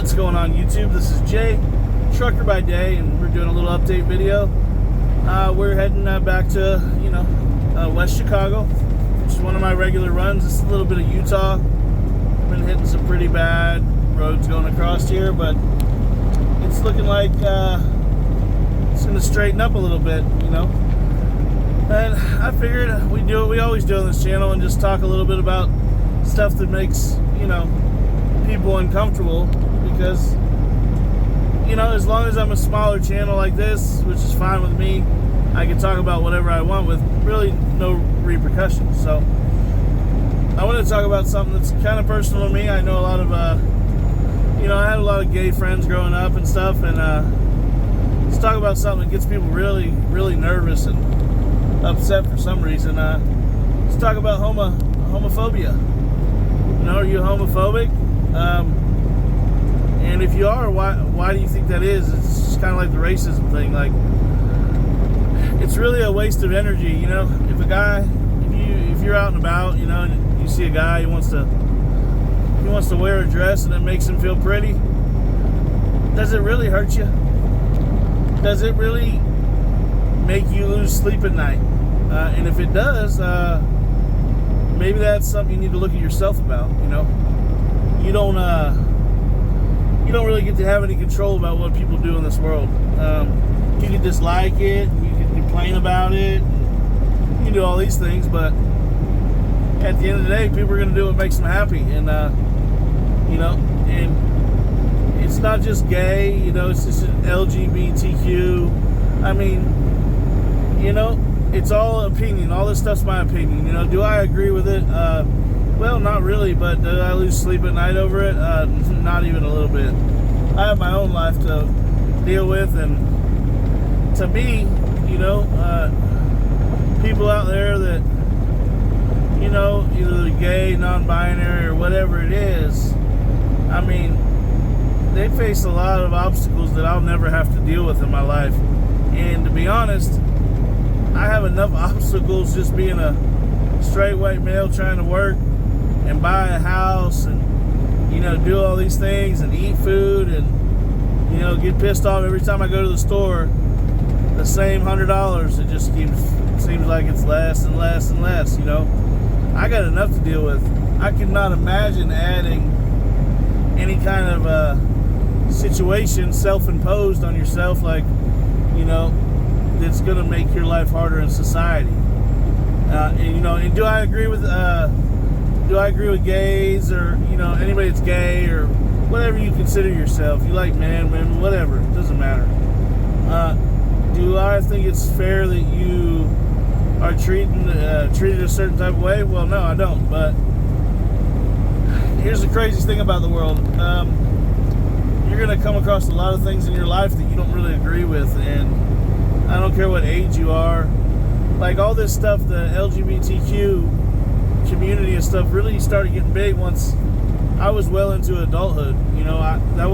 What's going on YouTube? This is Jay, trucker by day, and we're doing a little update video. We're heading back to, West Chicago, which is one of my regular runs. It's a little bit of Utah. I've been hitting some pretty bad roads going across here, but it's looking like it's going to straighten up a little bit, And I figured we do what we always do on this channel and just talk a little bit about stuff that makes, people uncomfortable, because, as long as I'm a smaller channel like this, which is fine with me, I can talk about whatever I want with really no repercussions. So I want to talk about something that's kind of personal to me. I know a lot of, I had a lot of gay friends growing up and stuff, and let's talk about something that gets people really, really nervous and upset for some reason. Let's talk about homophobia. Are you homophobic? And if you are, why do you think that is? It's just kind of like the racism thing. Like, it's really a waste of energy. If a guy, if you're out and about, and you see a guy who wants to wear a dress and it makes him feel pretty, does it really hurt you? Does it really make you lose sleep at night? And if it does, maybe that's something you need to look at yourself about. You don't really get to have any control about what people do in this world. You can dislike it, you can complain about it, you can do all these things, but at the end of the day, people are going to do what makes them happy. And and it's not just gay, it's just LGBTQ. I mean, it's all opinion. All this stuff's my opinion. Do I agree with it? Well, not really, but do I lose sleep at night over it? Not even a little bit. I have my own life to deal with, and to me, people out there that, either gay, non-binary, or whatever it is, I mean, they face a lot of obstacles that I'll never have to deal with in my life. And to be honest, I have enough obstacles just being a straight white male trying to work and buy a house and, do all these things and eat food and, get pissed off every time I go to the store. The same $100, it just seems like it's less and less and less, I got enough to deal with. I cannot imagine adding any kind of situation self-imposed on yourself, like, that's going to make your life harder in society. And do I agree with gays, or anybody that's gay, or whatever you consider yourself? You like men, women, whatever, it doesn't matter. Do I think it's fair that you are treated a certain type of way? Well, no, I don't. But here's the craziest thing about the world. You're going to come across a lot of things in your life that you don't really agree with, and I don't care what age you are. Like, all this stuff, the LGBTQ community and stuff really started getting big once I was well into adulthood. That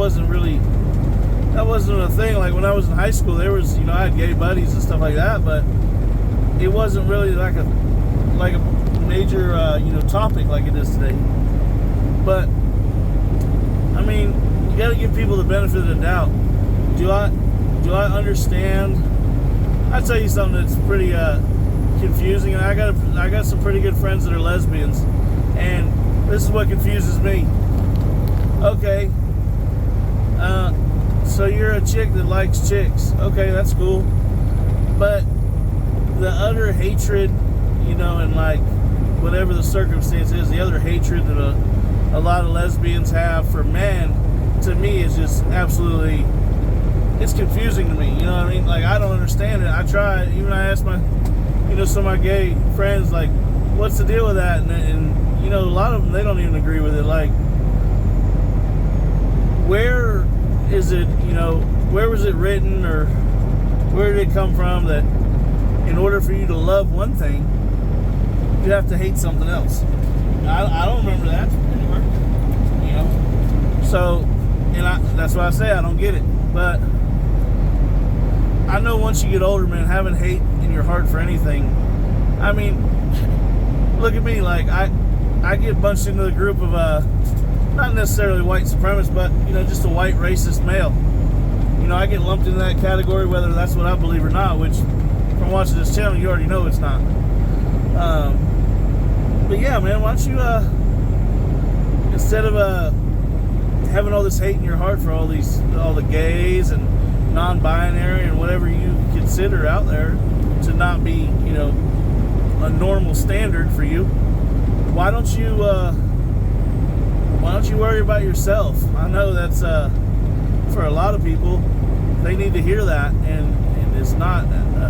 wasn't a thing. Like, when I was in high school, there was, I had gay buddies and stuff like that, but it wasn't really like a major, topic like it is today. But, I mean, you got to give people the benefit of the doubt. Do I understand? I'll tell you something that's pretty confusing, and I got some pretty good friends that are lesbians, and this is what confuses me. Okay, so you're a chick that likes chicks. Okay, that's cool, but the utter hatred, and like whatever the circumstance is, the other hatred that a lot of lesbians have for men, to me, is just absolutely, it's confusing to me. What I mean? Like, I don't understand it. I try. Even I ask some of my gay friends, like, what's the deal with that? And a lot of them, they don't even agree with it. Like, where is it, where was it written, or where did it come from that in order for you to love one thing, you have to hate something else? I don't remember that anywhere. So, and that's why I say I don't get it. But I know once you get older, man, having hate in your heart for anything, I mean, look at me. Like, I get bunched into the group of not necessarily white supremacist, but, just a white racist male. I get lumped into that category, whether that's what I believe or not, which from watching this channel, you already know it's not. But yeah, man, why don't you, instead of having all this hate in your heart for all the gays and non-binary and whatever you consider out there to not be, a normal standard for you, why don't you worry about yourself? I know that's for a lot of people, they need to hear that, and it's not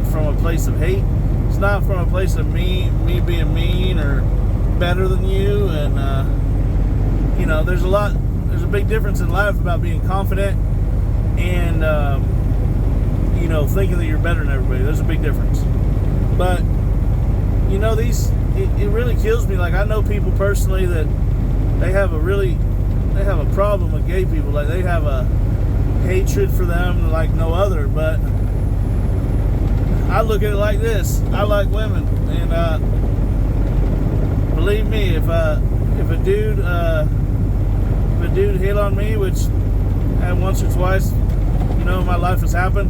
from a place of hate. It's not from a place of me being mean or better than you. And there's a big difference in life about being confident and thinking that you're better than everybody. There's a big difference. But it really kills me. Like, I know people personally that they have a problem with gay people. Like, they have a hatred for them like no other. But I look at it like this: I like women, and believe me, if a dude hit on me, which once or twice, in my life has happened,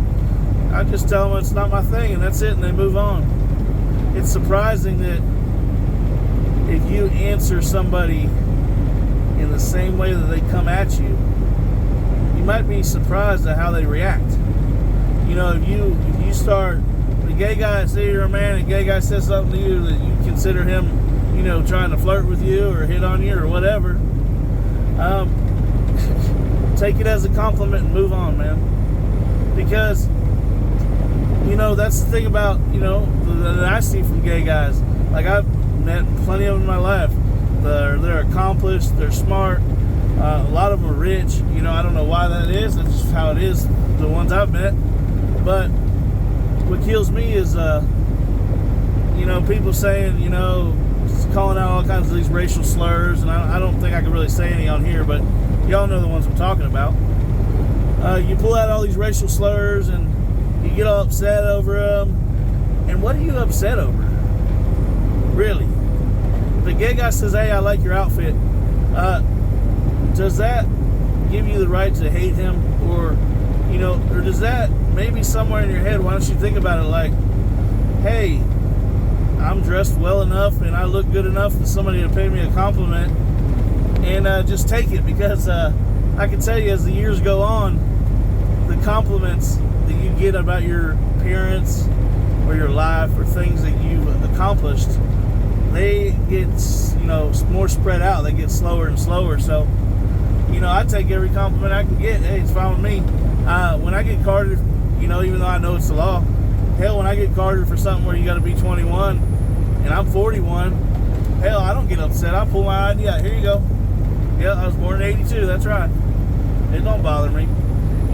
I just tell them it's not my thing, and that's it, and they move on. It's surprising that if you answer somebody in the same way that they come at you, you might be surprised at how they react. If you start, the gay guy, say you're a man, and a gay guy says something to you that you consider him, trying to flirt with you or hit on you or whatever, take it as a compliment and move on, man. Because, that's the thing about, that I see from gay guys. Like, I've met plenty of them in my life. They're accomplished, they're smart, a lot of them are rich. I don't know why that is. That's just how it is, the ones I've met. But what kills me is, people saying, calling out all kinds of these racial slurs, and I don't think I can really say any on here, but y'all know the ones I'm talking about. You pull out all these racial slurs, and you get all upset over them. And what are you upset over? Really? The gay guy says, "Hey, I like your outfit." Does that give you the right to hate him? Or does that, maybe somewhere in your head, why don't you think about it like, hey, I'm dressed well enough and I look good enough for somebody to pay me a compliment, and just take it, because I can tell you, as the years go on, the compliments that you get about your appearance or your life or things that you've accomplished, they get more spread out. They get slower and slower. So I take every compliment I can get. Hey, it's fine with me. When I get carded, even though I know it's the law, hell, when I get carded for something where you got to be 21 and I'm 41, hell, I don't get upset. I pull my ID out. Here you go. Yeah, I was born in 82. That's right. It don't bother me.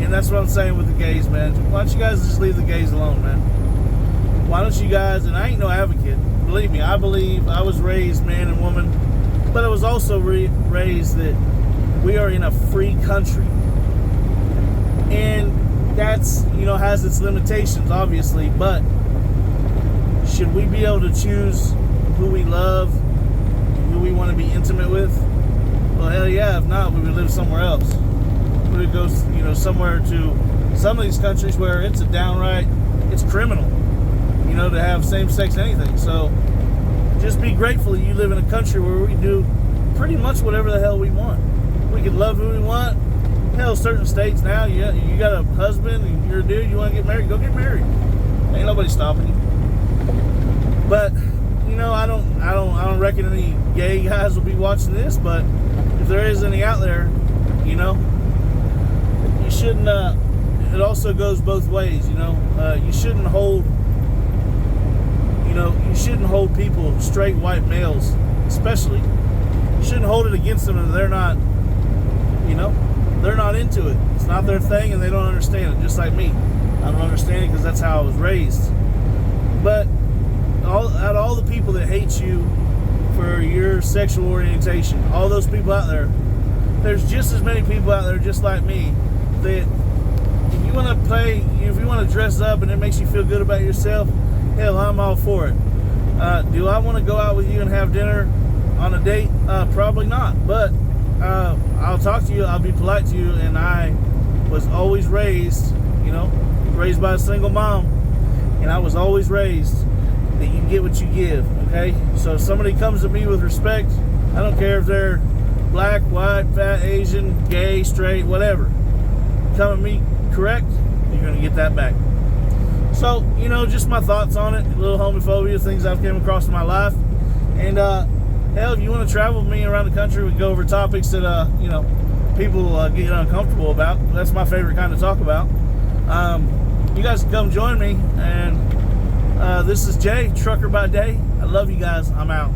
And that's what I'm saying with the gays, man. Why don't you guys just leave the gays alone, man? Why don't you guys, and I ain't no advocate. Believe me, I believe I was raised man and woman, but I was also raised that we are in a free country. And that's, has its limitations, obviously, but should we be able to choose who we love, who we want to be intimate with? Well, hell yeah. If not, we would live somewhere else. We would go, somewhere to some of these countries where it's it's criminal, to have same-sex anything. So just be grateful that you live in a country where we do pretty much whatever the hell we want. We can love who we want. Hell, certain states now, you got a husband and you're a dude, you want to get married, go get married. Ain't nobody stopping you. But I don't reckon any gay guys will be watching this, but if there is any out there, you shouldn't. It also goes both ways, you shouldn't hold. You shouldn't hold people, straight white males, especially. You shouldn't hold it against them if they're not, they're not into it. It's not their thing, and they don't understand it. Just like me, I don't understand it because that's how I was raised. But all the people that hate you for your sexual orientation, all those people out there, there's just as many people out there just like me that if you want to dress up and it makes you feel good about yourself, hell, I'm all for it. Do I want to go out with you and have dinner on a date? Probably not. But I I'll talk to you, I'll be polite to you, and I was always raised, raised by a single mom, and I was always raised that you get what you give, okay? So if somebody comes to me with respect, I don't care if they're black, white, fat, Asian, gay, straight, whatever. Come at me correct, you're going to get that back. So, just my thoughts on it, a little homophobia, things I've came across in my life. And, hell, if you want to travel with me around the country, we can go over topics that, people get uncomfortable about. That's my favorite kind to talk about. You guys can come join me. And this is Jay, Trucker by Day. I love you guys. I'm out.